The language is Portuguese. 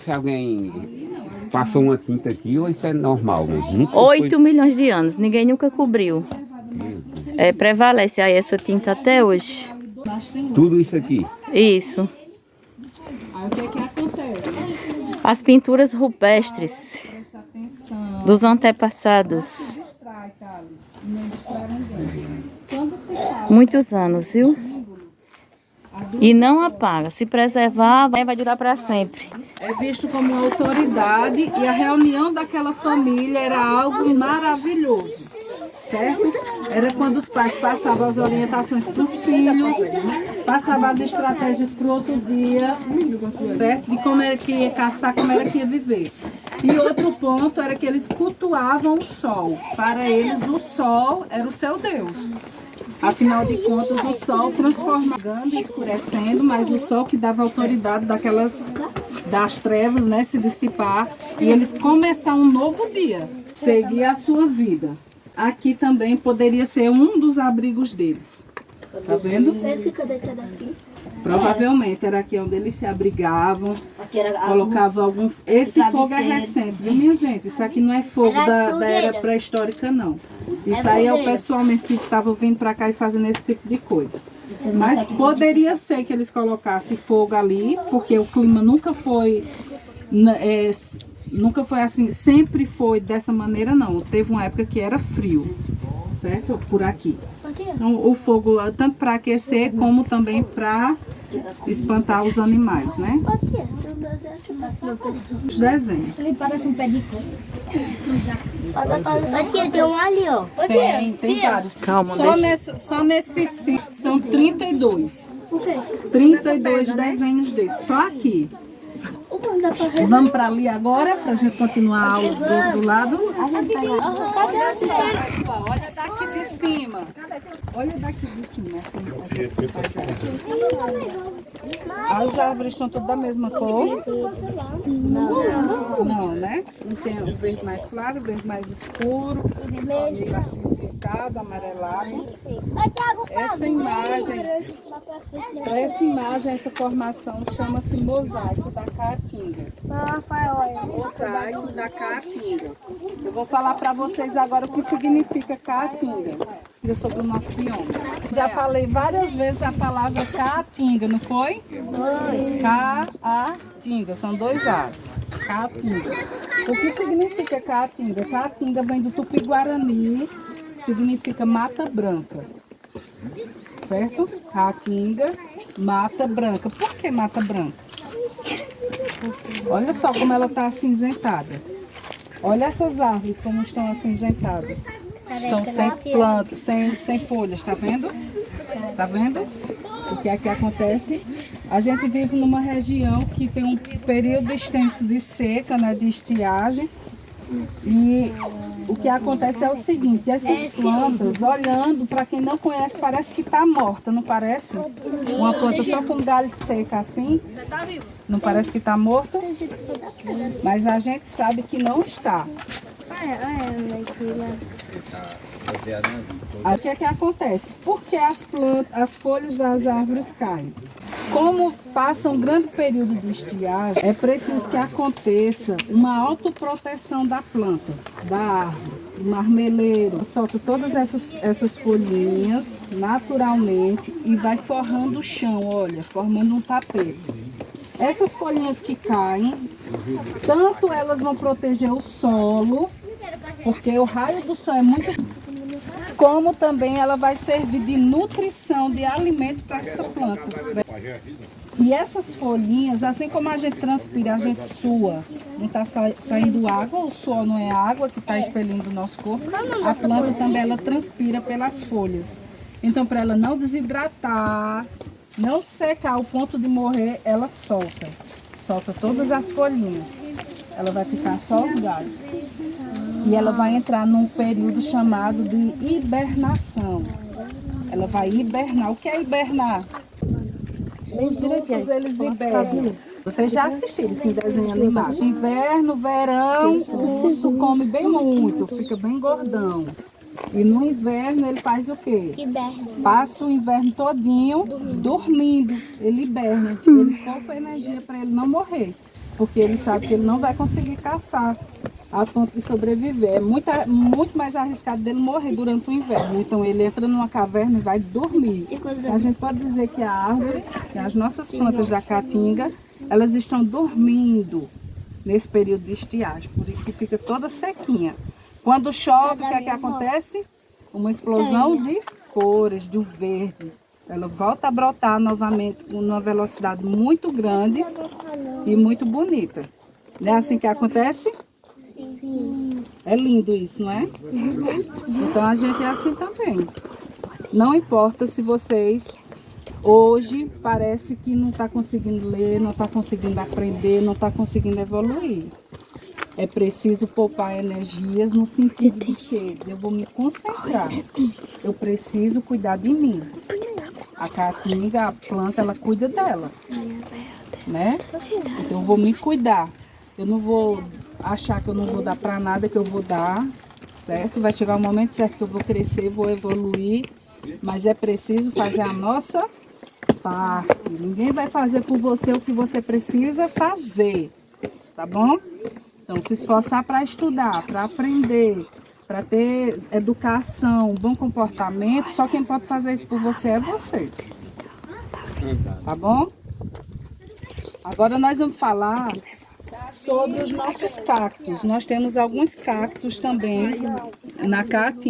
Se alguém passou uma tinta aqui, ou isso é normal mesmo? Nunca 8 foi... milhões de anos, ninguém nunca cobriu. Prevalece aí essa tinta até hoje. Tudo isso aqui? Isso. Aí o que é que acontece? As pinturas rupestres Presta atenção. dos antepassados. Distrai, Thales. Não distrai ninguém. Quando se fala Muitos anos, viu? E não apaga. Se preservar, vai durar para sempre. é visto como uma autoridade e a reunião daquela família era algo maravilhoso, certo? Era quando os pais passavam as orientações para os filhos, passavam as estratégias para o outro dia, certo? De como era que ia caçar, como era que ia viver. E outro ponto era que eles cultuavam o sol. Para eles, o sol era o seu Deus. Afinal de contas, o sol transformando, escurecendo, mas o sol que dava autoridade das trevas, né, se dissipar e eles começar um novo dia, seguir a sua vida. Aqui também poderia ser um dos abrigos deles. Tá vendo? Provavelmente era aqui onde eles se abrigavam, colocavam algum... Esse fogo é recente, viu, minha gente? Isso aqui não é fogo da era pré-histórica, não. Isso aí é o pessoal mesmo que estava vindo para cá e fazendo esse tipo de coisa. Mas poderia ser que eles colocassem fogo ali, porque o clima nunca foi assim, sempre foi dessa maneira, não. Teve uma época que era frio, certo? Por aqui. Então, o fogo, tanto para aquecer, como também para espantar os animais, né? Os desenhos. Ele parece um pé de coco. Tia, tem um ali, ó. Tem vários. Calma, Só nesse sítio são 32. 32 desenhos desses, só aqui. Vamos para ali agora, para a gente continuar a aula do outro lado. Olha só, pessoal, olha daqui de cima. Olha daqui de cima. As árvores estão todas da mesma cor? Não, né? Não tem o verde mais claro, o verde mais escuro, meio acinzentado, amarelado. Essa imagem, essa formação chama-se mosaico da Caatinga. Mosaico da Caatinga. Eu vou falar para vocês agora o que significa Caatinga, sobre o nosso bioma. Já falei várias vezes a palavra Caatinga, não foi? Caatinga, são dois As. Caatinga. O que significa Caatinga? Caatinga vem do Tupi-Guarani, significa mata branca. Certo? Caatinga, mata branca. Por que mata branca? Olha só como ela está acinzentada. Olha essas árvores como estão acinzentadas. Estão sem plantas, sem folhas, tá vendo? Tá vendo? O que é que acontece? A gente vive numa região que tem um período extenso de seca, né, de estiagem. E o que acontece é o seguinte, essas plantas, olhando, para quem não conhece, parece que está morta, não parece? Uma planta só com galho seco assim, não parece que está morta? Mas a gente sabe que não está. O que é que acontece? Por que as folhas das árvores caem? Como passa um grande período de estiagem, é preciso que aconteça uma autoproteção da planta, da árvore, do marmeleiro. Solta todas essas folhinhas naturalmente e vai forrando o chão, olha, formando um tapete. Essas folhinhas que caem, tanto elas vão proteger o solo, porque o raio do sol é muito... como também ela vai servir de nutrição, de alimento para essa planta. E essas folhinhas, assim como a gente transpira, a gente sua, não está saindo água, o suor não é água que está expelindo do nosso corpo, a planta também ela transpira pelas folhas. Então, para ela não desidratar, não secar ao ponto de morrer, ela solta todas as folhinhas. Ela vai ficar só os galhos. E ela vai entrar num período chamado de hibernação. Ela vai hibernar. O que é hibernar? Os ursos, eles hibernam. Vocês já assistiram esse desenho animado. Inverno, verão, o urso come bem muito, fica bem gordão. E no inverno ele faz o quê? Passa o inverno todinho dormindo. Ele hiberna. Ele poupa energia para ele não morrer. porque ele sabe que ele não vai conseguir caçar a ponto de sobreviver. É muito mais arriscado dele morrer durante o inverno. Então ele entra numa caverna e vai dormir. A gente pode dizer que a árvore, que as nossas plantas da caatinga, elas estão dormindo nesse período de estiagem, por isso que fica toda sequinha. Quando chove, o que é que acontece? Uma explosão de cores, do verde. Ela volta a brotar novamente com uma velocidade muito grande e muito bonita. Não é assim que acontece? Sim. É lindo isso, não é? Então a gente é assim também. Não importa se vocês hoje parece que não está conseguindo ler, não está conseguindo aprender, não está conseguindo evoluir. É preciso poupar energias no sentido de que eu vou me concentrar. Eu preciso cuidar de mim. A caatinga, a planta, ela cuida dela, né? Então eu vou me cuidar. Eu não vou achar que eu não vou dar para nada, que eu vou dar, certo? Vai chegar um momento certo que eu vou crescer, vou evoluir, mas é preciso fazer a nossa parte. Ninguém vai fazer por você o que você precisa fazer, tá bom? Então, se esforçar para estudar, para aprender, para ter educação, bom comportamento, só quem pode fazer isso por você é você. Tá bom? Agora nós vamos falar sobre os nossos cactos. Nós temos alguns cactos também na caatinga.